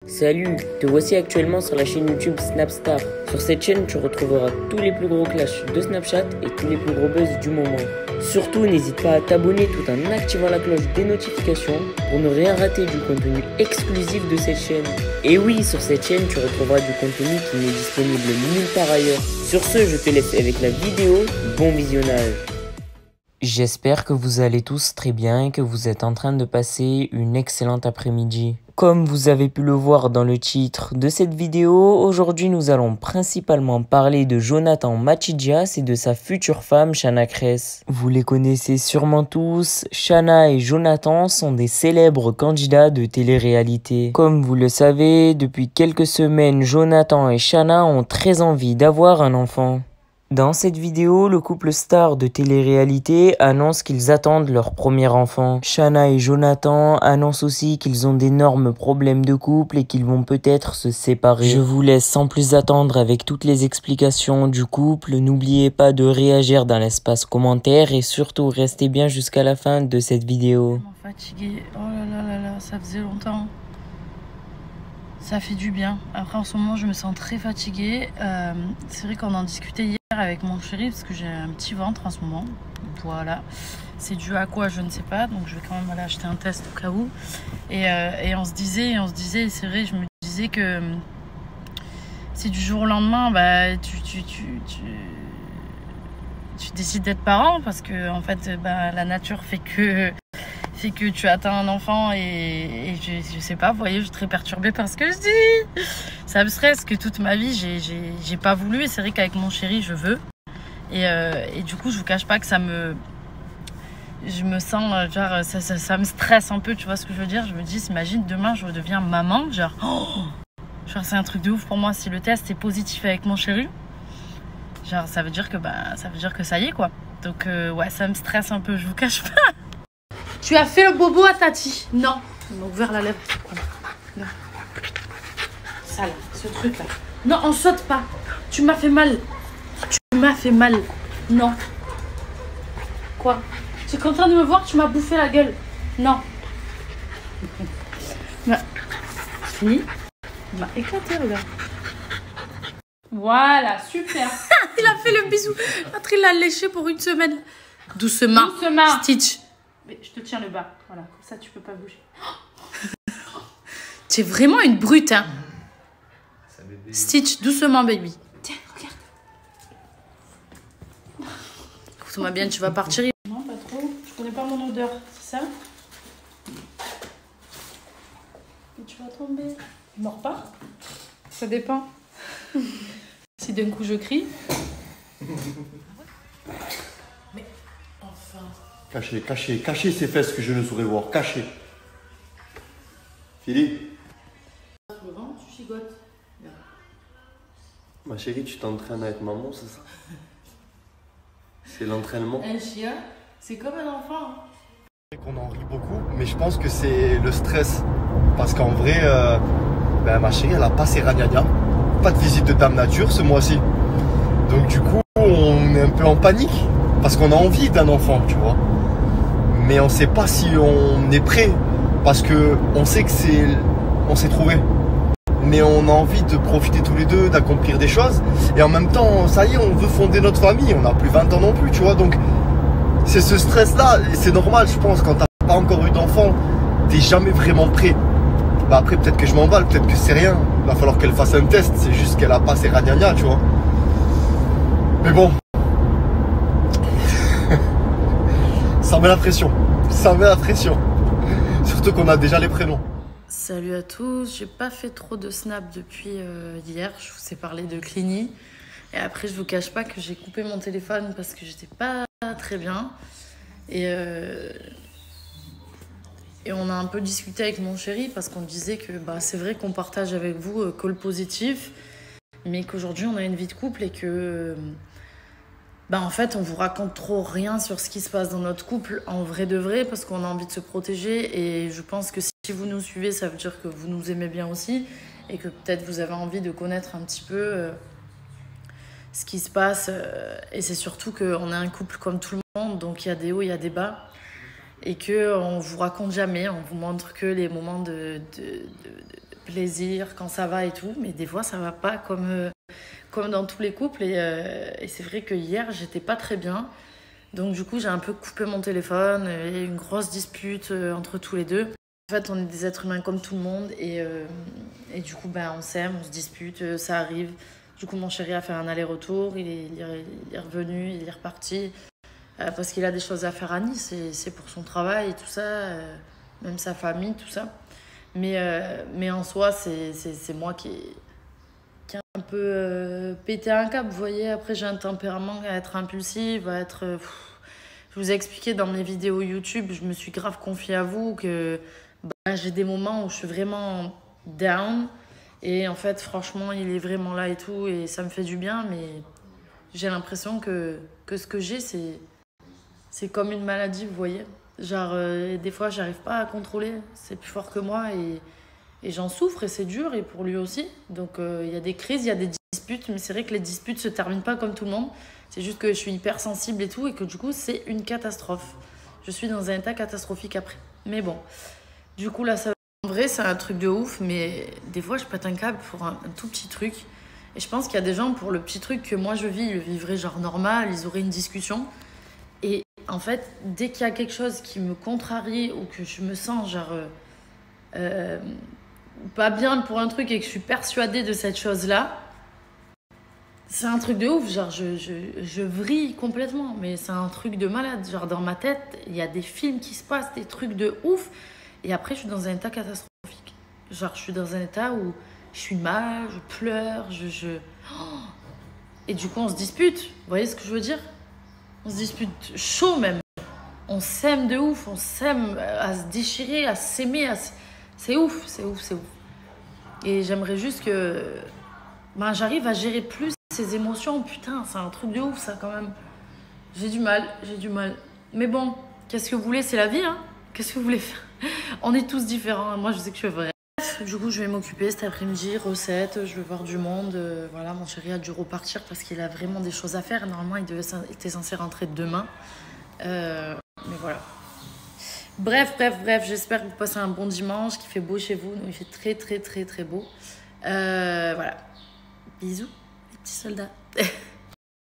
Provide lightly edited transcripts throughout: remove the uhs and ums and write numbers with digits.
Salut, te voici actuellement sur la chaîne YouTube Snapstar. Sur cette chaîne, tu retrouveras tous les plus gros clashs de Snapchat et tous les plus gros buzz du moment. Surtout, n'hésite pas à t'abonner tout en activant la cloche des notifications pour ne rien rater du contenu exclusif de cette chaîne. Et oui, sur cette chaîne, tu retrouveras du contenu qui n'est disponible nulle part ailleurs. Sur ce, je te laisse avec la vidéo. Bon visionnage. J'espère que vous allez tous très bien et que vous êtes en train de passer une excellente après-midi. Comme vous avez pu le voir dans le titre de cette vidéo, aujourd'hui nous allons principalement parler de Jonathan Matidjas et de sa future femme Shana Kress. Vous les connaissez sûrement tous, Shana et Jonathan sont des célèbres candidats de télé-réalité. Comme vous le savez, depuis quelques semaines, Jonathan et Shana ont très envie d'avoir un enfant. Dans cette vidéo, le couple star de télé-réalité annonce qu'ils attendent leur premier enfant. Shana et Jonathan annoncent aussi qu'ils ont d'énormes problèmes de couple et qu'ils vont peut-être se séparer. Je vous laisse sans plus attendre avec toutes les explications du couple. N'oubliez pas de réagir dans l'espace commentaire et surtout restez bien jusqu'à la fin de cette vidéo. Je suis fatiguée. Oh là là là là, ça faisait longtemps. Ça fait du bien. Après, en ce moment, je me sens très fatiguée. C'est vrai qu'on en discutait hier avec mon chéri parce que j'ai un petit ventre en ce moment. Voilà. C'est dû à quoi, je ne sais pas. Donc, je vais quand même aller acheter un test au cas où. Et on se disait, c'est vrai, je me disais que si du jour au lendemain, bah, tu décides d'être parent parce que, en fait, bah, la nature fait que tu attends un enfant et je sais pas, vous voyez, je suis très perturbée par ce que je dis. Ça me stresse que toute ma vie, j'ai pas voulu. Et c'est vrai qu'avec mon chéri, je veux. Et du coup, je vous cache pas que je me sens, genre, ça me stresse un peu, tu vois ce que je veux dire. Je me dis, imagine, demain, je deviens maman, genre, genre c'est un truc de ouf pour moi. Si le test est positif avec mon chéri, genre, ça veut dire que ça y est, quoi. Donc, ouais, ça me stresse un peu, je vous cache pas. Tu as fait le bobo à Tati? Non. Il m'a ouvert la lèvre. Non. Ça là, ce truc là. Non, on saute pas. Tu m'as fait mal. Tu m'as fait mal. Non. Quoi? Tu es content de me voir? Tu m'as bouffé la gueule. Non. C'est fini? Il m'a éclaté, regarde. Voilà, super. Il a fait le bisou. L'autre, il l'a léché pour une semaine. Doucement. Doucement. Stitch. Mais je te tiens le bas, voilà, comme ça tu peux pas bouger. Tu es vraiment une brute, hein. Stitch, doucement, baby. Tiens, regarde. Écoute-moi bien, tu vas partir. Non, pas trop. Je connais pas mon odeur, c'est ça? Et tu vas tomber. Il mord pas? Ça dépend. Si d'un coup je crie. Mais enfin. Cachez ces fesses que je ne saurais voir. Cachez. Philippe. Laurent, tu chigotes. Ma chérie, tu t'entraînes avec maman, c'est ça? C'est l'entraînement. Un chien, c'est comme un enfant. On en rit beaucoup, mais je pense que c'est le stress. Parce qu'en vrai, ma chérie, elle a pas ses ragnagnas. Pas de visite de Dame Nature ce mois-ci. Donc du coup, on est un peu en panique. Parce qu'on a envie d'un enfant, tu vois. Mais on ne sait pas si on est prêt. Parce qu'on sait que on s'est trouvé. Mais on a envie de profiter tous les deux, d'accomplir des choses. Et en même temps, ça y est, on veut fonder notre famille. On n'a plus 20 ans non plus, tu vois. Donc, c'est ce stress-là. Et c'est normal, je pense, quand tu n'as pas encore eu d'enfant, tu n'es jamais vraiment prêt. Bah après, peut-être que je m'emballe, peut-être que c'est rien. Il va falloir qu'elle fasse un test. C'est juste qu'elle n'a pas ses ragnagnas, tu vois. Mais bon. Ça met la pression. Ça met la pression. Surtout qu'on a déjà les prénoms. Salut à tous. J'ai pas fait trop de snap depuis hier. Je vous ai parlé de Clini. Et après, je vous cache pas que j'ai coupé mon téléphone parce que j'étais pas très bien. Et on a un peu discuté avec mon chéri parce qu'on disait que c'est vrai qu'on partage avec vous que le positif. Mais qu'aujourd'hui, on a une vie de couple et que... en fait, on vous raconte trop rien sur ce qui se passe dans notre couple en vrai de vrai parce qu'on a envie de se protéger et je pense que si vous nous suivez, ça veut dire que vous nous aimez bien aussi et que peut-être vous avez envie de connaître un petit peu ce qui se passe et c'est surtout qu'on est un couple comme tout le monde, donc il y a des hauts, il y a des bas et qu'on vous raconte jamais, on vous montre que les moments de plaisir, quand ça va et tout, mais des fois ça va pas comme dans tous les couples. Et c'est vrai que hier, j'étais pas très bien. Donc du coup, j'ai un peu coupé mon téléphone. Il y a eu une grosse dispute entre tous les deux. En fait, on est des êtres humains comme tout le monde. Et du coup, ben, on s'aime, on se dispute, ça arrive. Du coup, mon chéri a fait un aller-retour. Il est revenu, il est reparti. Parce qu'il a des choses à faire à Nice. C'est pour son travail et tout ça. Même sa famille, tout ça. Mais en soi, c'est moi qui a un peu pété un câble, vous voyez. Après, j'ai un tempérament à être impulsive, à être... Je vous ai expliqué dans mes vidéos YouTube, je me suis grave confiée à vous que j'ai des moments où je suis vraiment down. Et en fait, franchement, il est vraiment là et tout. Et ça me fait du bien, mais j'ai l'impression que ce que j'ai, c'est comme une maladie, vous voyez. Genre, des fois, j'arrive pas à contrôler. C'est plus fort que moi et j'en souffre et c'est dur et pour lui aussi. Donc, il y a des crises, il y a des disputes. Mais c'est vrai que les disputes se terminent pas comme tout le monde. C'est juste que je suis hyper sensible et tout et que du coup, c'est une catastrophe. Je suis dans un état catastrophique après. Mais bon, du coup, là, ça... En vrai, c'est un truc de ouf. Mais des fois, je pète un câble pour un tout petit truc. Et je pense qu'il y a des gens, pour le petit truc que moi, je vis, ils le vivraient genre normal. Ils auraient une discussion. Et en fait, dès qu'il y a quelque chose qui me contrarie ou que je me sens genre pas bien pour un truc et que je suis persuadée de cette chose-là, c'est un truc de ouf. Genre, je vrille complètement, mais c'est un truc de malade. Genre, dans ma tête, il y a des films qui se passent, des trucs de ouf. Et après, je suis dans un état catastrophique. Genre, je suis dans un état où je suis mal, je pleure, Et du coup, on se dispute. Vous voyez ce que je veux dire ? On se dispute chaud même. On s'aime de ouf. On s'aime à se déchirer, à s'aimer. C'est ouf, c'est ouf, c'est ouf. Et j'aimerais juste que j'arrive à gérer plus ces émotions. Putain, c'est un truc de ouf ça quand même. J'ai du mal. Mais bon, qu'est-ce que vous voulez, c'est la vie, hein. Qu'est-ce que vous voulez faire? On est tous différents. Moi, je sais que je suis vraie. Du coup, je vais m'occuper cet après-midi, recettes, je vais voir du monde. Voilà, mon chéri a dû repartir parce qu'il a vraiment des choses à faire. Normalement, il était censé rentrer demain. Mais voilà. Bref, j'espère que vous passez un bon dimanche, qu'il fait beau chez vous. Nous, il fait très, très, très, très beau. Voilà. Bisous, les petits soldats.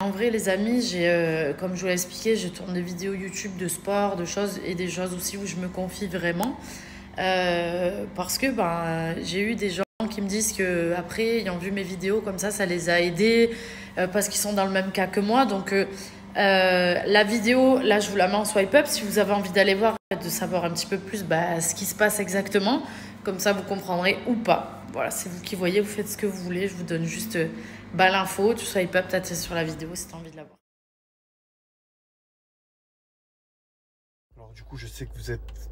En vrai, les amis, comme je vous l'ai expliqué, je tourne des vidéos YouTube de sport, de choses et des choses aussi où je me confie vraiment. Parce que j'ai eu des gens qui me disent que après ayant vu mes vidéos comme ça les a aidés parce qu'ils sont dans le même cas que moi. Donc la vidéo, là je vous la mets en swipe up si vous avez envie d'aller voir, de savoir un petit peu plus ce qui se passe exactement. Comme ça vous comprendrez ou pas. Voilà, c'est vous qui voyez, vous faites ce que vous voulez. Je vous donne juste l'info, tu swipe up, peut-être sur la vidéo si tu as envie de la voir. Alors du coup, je sais que vous êtes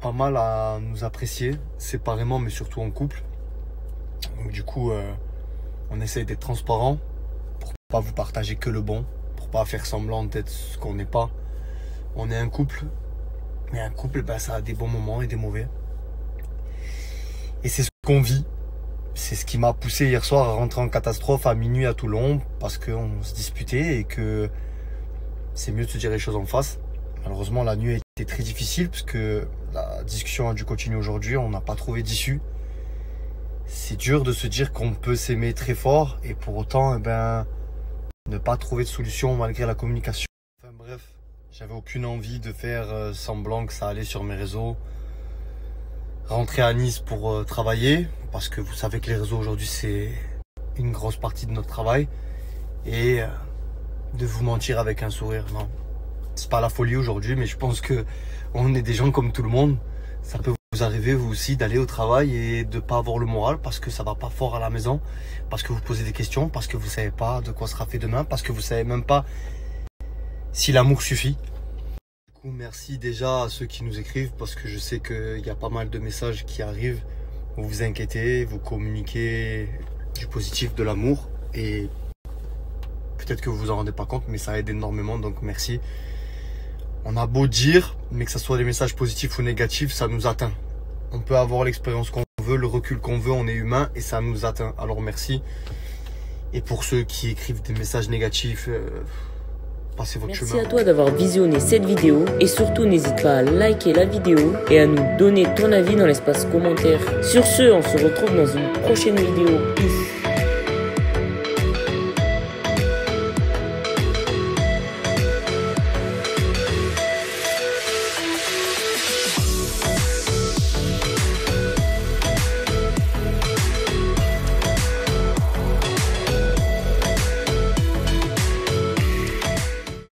pas mal à nous apprécier, séparément mais surtout en couple. Donc du coup, on essaye d'être transparent pour pas vous partager que le bon, pour pas faire semblant d'être ce qu'on n'est pas. On est un couple, mais un couple, ça a des bons moments et des mauvais. Et c'est ce qu'on vit. C'est ce qui m'a poussé hier soir à rentrer en catastrophe à minuit à Toulon parce qu'on se disputait et que c'est mieux de se dire les choses en face. Malheureusement, la nuit a été très difficile parce que la discussion a dû continuer aujourd'hui. On n'a pas trouvé d'issue. C'est dur de se dire qu'on peut s'aimer très fort et pour autant, ne pas trouver de solution malgré la communication. Enfin bref, j'avais aucune envie de faire semblant que ça allait sur mes réseaux. Rentrer à Nice pour travailler parce que vous savez que les réseaux aujourd'hui c'est une grosse partie de notre travail et de vous mentir avec un sourire, non. C'est pas la folie aujourd'hui, mais je pense que on est des gens comme tout le monde. Ça peut vous arriver vous aussi d'aller au travail et de pas avoir le moral parce que ça va pas fort à la maison, parce que vous posez des questions, parce que vous savez pas de quoi sera fait demain, parce que vous savez même pas si l'amour suffit. Du coup, merci déjà à ceux qui nous écrivent parce que je sais qu'il y a pas mal de messages qui arrivent. Vous vous inquiétez, vous communiquez du positif, de l'amour et peut-être que vous vous en rendez pas compte, mais ça aide énormément, donc merci. On a beau dire, mais que ce soit des messages positifs ou négatifs, ça nous atteint. On peut avoir l'expérience qu'on veut, le recul qu'on veut, on est humain et ça nous atteint. Alors merci. Et pour ceux qui écrivent des messages négatifs, passez votre Merci chemin. à toi d'avoir visionné cette vidéo et surtout n'hésite pas à liker la vidéo et à nous donner ton avis dans l'espace commentaire. Sur ce, on se retrouve dans une prochaine vidéo. Peace.